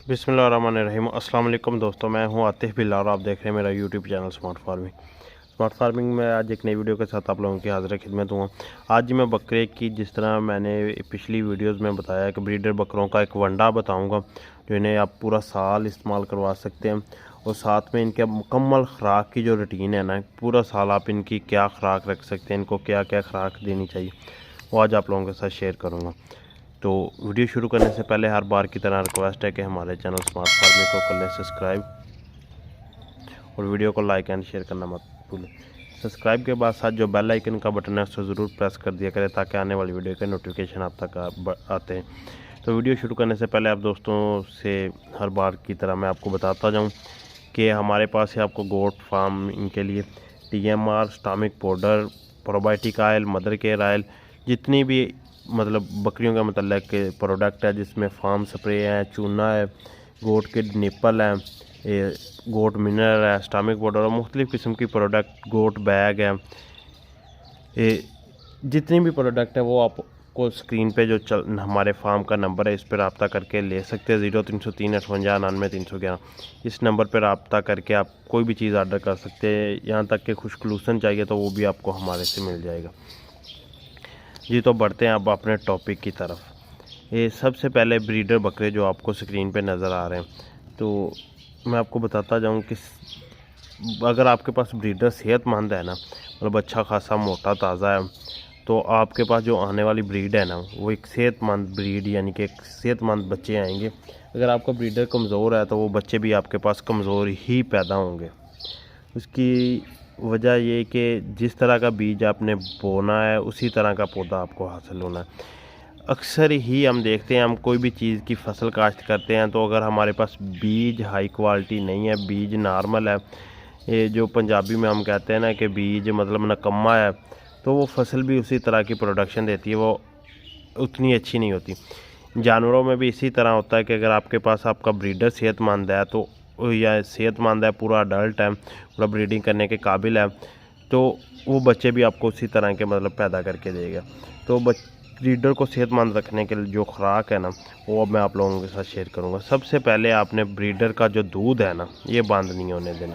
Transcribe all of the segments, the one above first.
बिस्मिल्लाहिर्रहमानिर्रहीम। अस्सलाम वालेकुम दोस्तों, मैं हूं आतिफ बिल्ला और आप देख रहे हैं मेरा यूट्यूब चैनल स्मार्ट फार्मिंग में आज एक नई वीडियो के साथ आप लोगों की हाजिर खिदमत हूँ। आज मैं बकरे की, जिस तरह मैंने पिछली वीडियोस में बताया कि ब्रीडर बकरों का एक वंडा बताऊंगा जो इन्हें आप पूरा साल इस्तेमाल करवा सकते हैं, और साथ में इनके मुकम्मल ख़ुराक की जो रूटीन है ना, पूरा साल आप इनकी क्या ख़ुराक रख सकते हैं, इनको क्या क्या ख़ुराक देनी चाहिए, वो आज आप लोगों के साथ शेयर करूँगा। तो वीडियो शुरू करने से पहले हर बार की तरह रिक्वेस्ट है कि हमारे चैनल स्मार्ट फार्मिंग को कर लें सब्सक्राइब और वीडियो को लाइक एंड शेयर करना मत भूलें। सब्सक्राइब के बाद साथ जो बेल आइकन का बटन है उसको ज़रूर प्रेस कर दिया करें ताकि आने वाली वीडियो के नोटिफिकेशन आप तक आते हैं। तो वीडियो शुरू करने से पहले आप दोस्तों से हर बार की तरह मैं आपको बताता जाऊँ कि हमारे पास है आपको गोट फार्म इनके लिए TMR, स्टामिक powder, probiotic oil, mother care oil, जितनी भी मतलब बकरियों का मतलब के प्रोडक्ट है, जिसमें फार्म स्प्रे है, चूना है, गोट के निप्पल है, गोट मिनरल है, स्टामिक पाउडर और मुख्तलिफ़ किस्म की प्रोडक्ट, गोट बैग है, जितनी भी प्रोडक्ट है वो आपको स्क्रीन पे जो हमारे फार्म का नंबर है इस पर रब्ता करके ले सकते हैं। 0303 58 99 311 इस नंबर पर रब्ता करके आप कोई भी चीज़ आर्डर कर सकते हैं। यहाँ तक कि खुशखलूसन चाहिए तो वो भी आपको हमारे से मिल जाएगा जी। तो बढ़ते हैं अब अपने टॉपिक की तरफ। ये सबसे पहले ब्रीडर बकरे जो आपको स्क्रीन पे नज़र आ रहे हैं, तो मैं आपको बताता जाऊं कि अगर आपके पास ब्रीडर सेहतमंद है ना, मतलब अच्छा खासा मोटा ताज़ा है, तो आपके पास जो आने वाली ब्रीड है ना वो एक सेहतमंद ब्रीड यानी कि एक सेहतमंद बच्चे आएंगे। अगर आपका ब्रीडर कमज़ोर है तो वो बच्चे भी आपके पास कमज़ोर ही पैदा होंगे। उसकी वजह ये कि जिस तरह का बीज आपने बोना है उसी तरह का पौधा आपको हासिल होना है। अक्सर ही हम देखते हैं, हम कोई भी चीज़ की फसल काश्त करते हैं तो अगर हमारे पास बीज हाई क्वालिटी नहीं है, बीज नॉर्मल है, ये जो पंजाबी में हम कहते हैं ना कि बीज मतलब नकम्मा है, तो वो फसल भी उसी तरह की प्रोडक्शन देती है, वो उतनी अच्छी नहीं होती। जानवरों में भी इसी तरह होता है कि अगर आपके पास आपका ब्रीडर सेहतमंद है तो या सेहतमंद है, पूरा अडल्ट है, पूरा ब्रीडिंग करने के काबिल है, तो वो बच्चे भी आपको उसी तरह के मतलब पैदा करके देगा। तो ब्रीडर को सेहतमंद रखने के लिए जो खुराक है ना वो अब मैं आप लोगों के साथ शेयर करूंगा। सबसे पहले आपने ब्रीडर का जो दूध है ना ये बंद नहीं होने देना।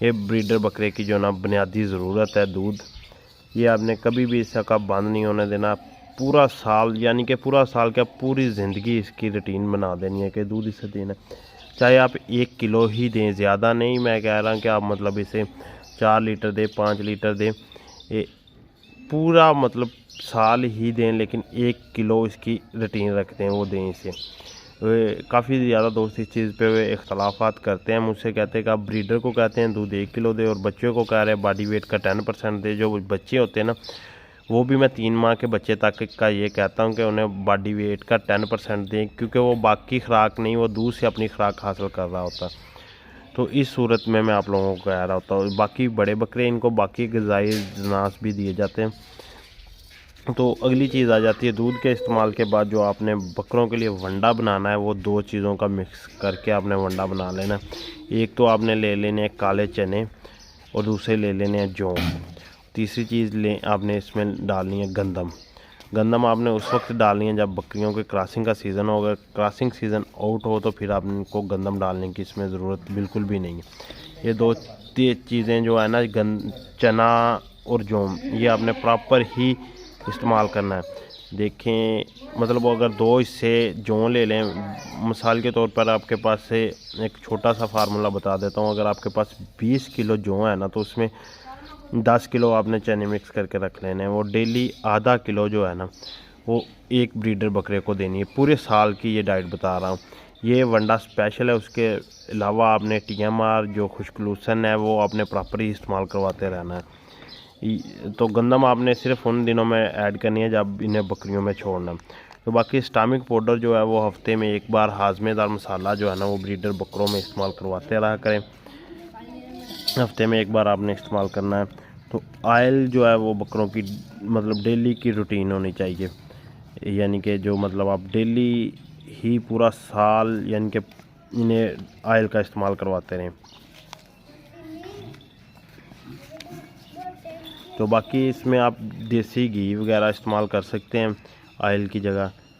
ये ब्रीडर बकरे की जो ना बुनियादी ज़रूरत है दूध, ये आपने कभी भी इसका बंद नहीं होने देना। पूरा साल यानी कि पूरा साल क्या पूरी ज़िंदगी इसकी रूटीन बना देनी है कि दूध इसे देना, चाहे आप 1 किलो ही दें, ज़्यादा नहीं मैं कह रहा कि आप मतलब इसे 4 लीटर दें, 5 लीटर दें, ये पूरा मतलब साल ही दें, लेकिन 1 किलो इसकी रूटीन रखते हैं वो दें इसे। काफ़ी ज़्यादा दोस्त इस चीज़ पे वे इख्तलाफात करते हैं, मुझसे कहते हैं कि आप ब्रीडर को कहते हैं दूध 1 किलो दे और बच्चों को कह रहे हैं बॉडी वेट का 10% दे। जो बच्चे होते हैं ना वो भी मैं 3 माह के बच्चे तक का ये कहता हूँ कि उन्हें बॉडी वेट का 10% दें, क्योंकि वो बाकी खुराक नहीं, वो दूध से अपनी खुराक हासिल कर रहा होता। तो इस सूरत में मैं आप लोगों को कह रहा होता हूँ। बाकी बड़े बकरे इनको बाकी ग़िज़ाई अजनास भी दिए जाते हैं। तो अगली चीज़ आ जाती है दूध के इस्तेमाल के बाद जो आपने बकरों के लिए वंडा बनाना है, वो 2 चीज़ों का मिक्स करके आपने वंडा बना लेना। एक तो आपने ले लेने हैं काले चने और दूसरे ले लेने हैं जौ। तीसरी चीज़ आपने इसमें डालनी है गंदम आपने उस वक्त डालनी है जब बकरियों के क्रॉसिंग का सीज़न हो। अगर क्रॉसिंग सीज़न आउट हो तो फिर आपको गंदम डालने की इसमें ज़रूरत बिल्कुल भी नहीं है। ये 2 चीज़ें जो है ना चना और जौ, ये आपने प्रॉपर ही इस्तेमाल करना है। देखें मतलब अगर 2 हिस्से जौ ले लें, मिसाल के तौर पर आपके पास से एक छोटा सा फार्मूला बता देता हूँ। अगर आपके पास 20 किलो जौ है ना तो उसमें 10 किलो आपने चने मिक्स करके रख लेने हैं। वो डेली आधा किलो जो है ना वो एक ब्रीडर बकरे को देनी है। पूरे साल की ये डाइट बता रहा हूँ, ये वंडा स्पेशल है। उसके अलावा आपने TMR जो खुशखलूसन है वो आपने प्रॉपर ही इस्तेमाल करवाते रहना है। तो गंदम आपने सिर्फ उन दिनों में ऐड करनी है जब इन्हें बकरियों में छोड़ना। तो बाकी स्टामिक पाउडर जो है वो हफ्ते में 1 बार हाजमेदार मसाला जो है ना वो ब्रीडर बकरों में इस्तेमाल करवाते रहा करें। हफ्ते में 1 बार आपने इस्तेमाल करना है। तो ऑयल जो है वो बकरों की मतलब डेली की रूटीन होनी चाहिए, यानी कि जो मतलब आप डेली ही पूरा साल यानी कि इन्हें ऑयल का इस्तेमाल करवाते रहें। तो बाकी इसमें आप देसी घी वगैरह इस्तेमाल कर सकते हैं ऑयल की जगह।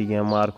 TMR